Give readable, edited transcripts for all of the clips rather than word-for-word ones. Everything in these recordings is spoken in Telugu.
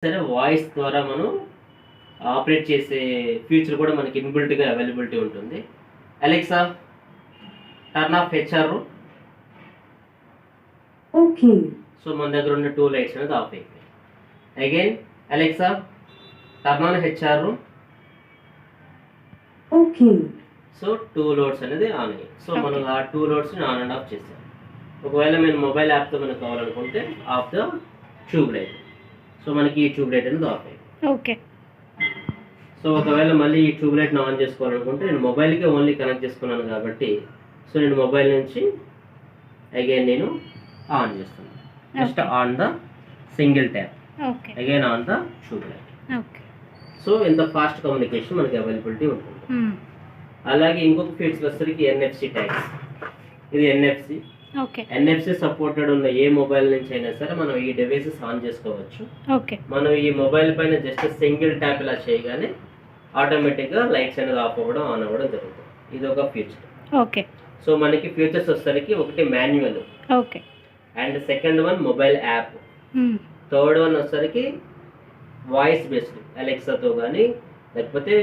సరే వాయిస్ ద్వారా మనం ఆపరేట్ చేసే ఫీచర్ కూడా మనకి ఇన్బిల్ట్గా అవైలబిలిటీ ఉంటుంది. Alexa turn off HR. Okay. So మన దగ్గర ఉన్న 2 లైట్స్ అనేది ఆఫ్ అయిపోయాయి. Again Alexa turn on HR. Okay. So 2 loads అనేది ఆన్ అయ్యాయి. సో మనం ఆ 2 లోడ్స్ని ఆన్ అండ్ ఆఫ్ చేసాం. ఒకవేళ మీరు మొబైల్ యాప్తో మనకు కావాలనుకుంటే of the tube light. So మనకి ఈ ట్యూబ్ లైట్ అనేది ఆఫ్ అయ్యింది. ఓకే. సో ఒకవేళ మళ్ళీ ఈ ట్యూబ్ లైట్ని ఆన్ చేసుకోవాలనుకుంటే నేను మొబైల్కి ఓన్లీ కనెక్ట్ చేసుకున్నాను కాబట్టి సో నేను మొబైల్ నుంచి అగైన్ నేను ఆన్ చేస్తాను. Just on the single tap. Okay. Again on the tube light. Okay. So ఇంత ఫాస్ట్ కమ్యూనికేషన్ మనకి అవైలబిలిటీ ఉంటుంది. అలాగే ఇంకొక ఫీచర్ వచ్చేసరికి ఎన్ఎఫ్సి ట్యాగ్స్. ఇది ఎన్ఎఫ్సి. ఓకే. ఎన్ఎఫ్సి సపోర్టెడ్ ఉన్న ఏ మొబైల్ నుంచి అయినా సరే మనం ఈ డివైసెస్ ఆన్ చేసుకోవచ్చు. ఓకే. మనం ఈ మొబైల్ పైన జస్ట్ సింగిల్ ట్యాప్ ఇలా చేయగానే ఆటోమేటిక్గా లైట్స్ అనేది ఆఫ్ అవ్వడం ఆన్ అవ్వడం జరుగుతుంది. ఇది ఒక ఫీచర్. ఓకే. సో మనకి ఫీచర్స్ వచ్చేసరికి ఒకటి manual. Okay. And second one mobile app. Third one వచ్చేసరికి వాయిస్ బేస్డ్ అలెక్సాతో కానీ లేకపోతే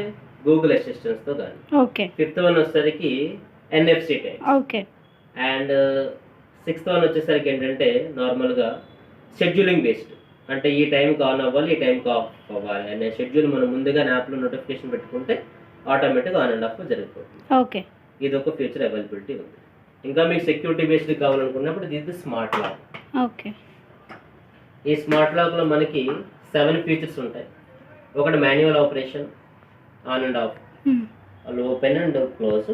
గూగుల్ అసిస్టెంట్స్తో కానీ. ఓకే. ఫిఫ్త్ వన్ వచ్చేసరికి NFC tag. Okay. And sixth one వచ్చేసరికి ఏంటంటే నార్మల్గా షెడ్యూలింగ్ బేస్డ్. అంటే ఈ టైంకి ఆన్ అవ్వాలి, ఈ టైంకి ఆఫ్ అవ్వాలి అనే షెడ్యూల్ మనం ముందుగా యాప్లో నోటిఫికేషన్ పెట్టుకుంటే ఆటోమేటిక్గా ఆన్ అండ్ ఆఫ్ జరిగిపోతుంది. ఓకే. ఇది ఒక ఫీచర్ అవైలబిలిటీ ఉంది. ఇంకా మీకు సెక్యూరిటీ బేస్డ్ కావాలనుకున్నప్పుడు ఇది స్మార్ట్ లాక్. ఓకే. ఈ స్మార్ట్ లాక్లో మనకి 7 ఫీచర్స్ ఉంటాయి. ఒకటి manual operation, on and off, open and close.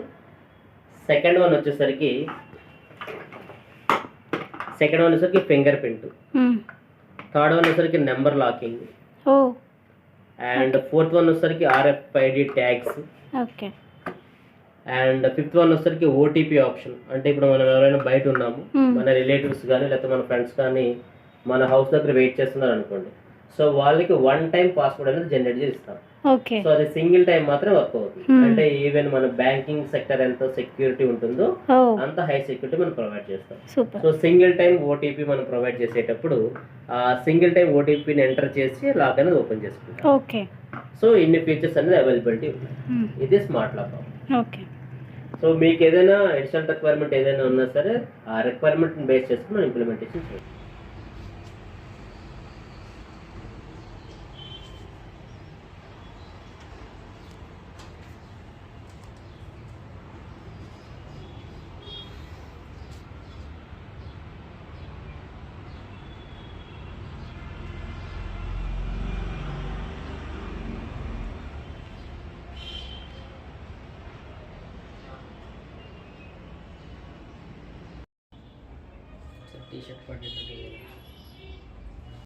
Second one వచ్చేసరికి ఫింగర్ ప్రింట్. థర్డ్ వన్ వచ్చేసరికి number locking. And fourth one వచ్చేసరికి RFID tags. Okay. And fifth one వచ్చేసరికి ఓటీపీ ఆప్షన్. అంటే ఇప్పుడు మనం ఎవరైనా బయట ఉన్నాము, మన రిలేటివ్స్ కానీ లేకపోతే మన ఫ్రెండ్స్ కానీ మన హౌస్ దగ్గర వెయిట్ చేస్తున్నారు అనుకోండి. సో వాళ్ళకి 1 టైం పాస్వర్డ్ అనేది జనరేట్ చేసి ఇస్తాం. ఓకే. సో అది సింగిల్ టైం మాత్రం వర్క్ అవుతుంది. అంటే ఈవెన్ మన బ్యాంకింగ్ సెక్టర్ ఎంత సెక్యూరిటీ ఉంటుందో అంత హై సెక్యూరిటీ మనం ప్రొవైడ్ చేస్తాం. సో సింగిల్ టైం ఓటీపీ మనం ప్రొవైడ్ చేసేటప్పుడు ఆ సింగిల్ టైం ఓటీపీని ఎంటర్ చేసి లాక్ అనేది ఓపెన్ చేసుకుంటాం. ఓకే. సో ఇన్ని ఫీచర్స్ అనేది అవైలబిలిటీ ఉన్నాయి. ఇది స్మార్ట్ లాక్. ఓకే. సో మీకు ఏదైనా అడిషనల్ రిక్వైర్మెంట్ ఏదైనా ఉన్నా సరే ఆ రిక్వైర్మెంట్ని బేస్ చేసుకుని మనం ఇంప్లిమెంటేషన్ చేయాలి. टी-शर्ट पढ़ने के लिए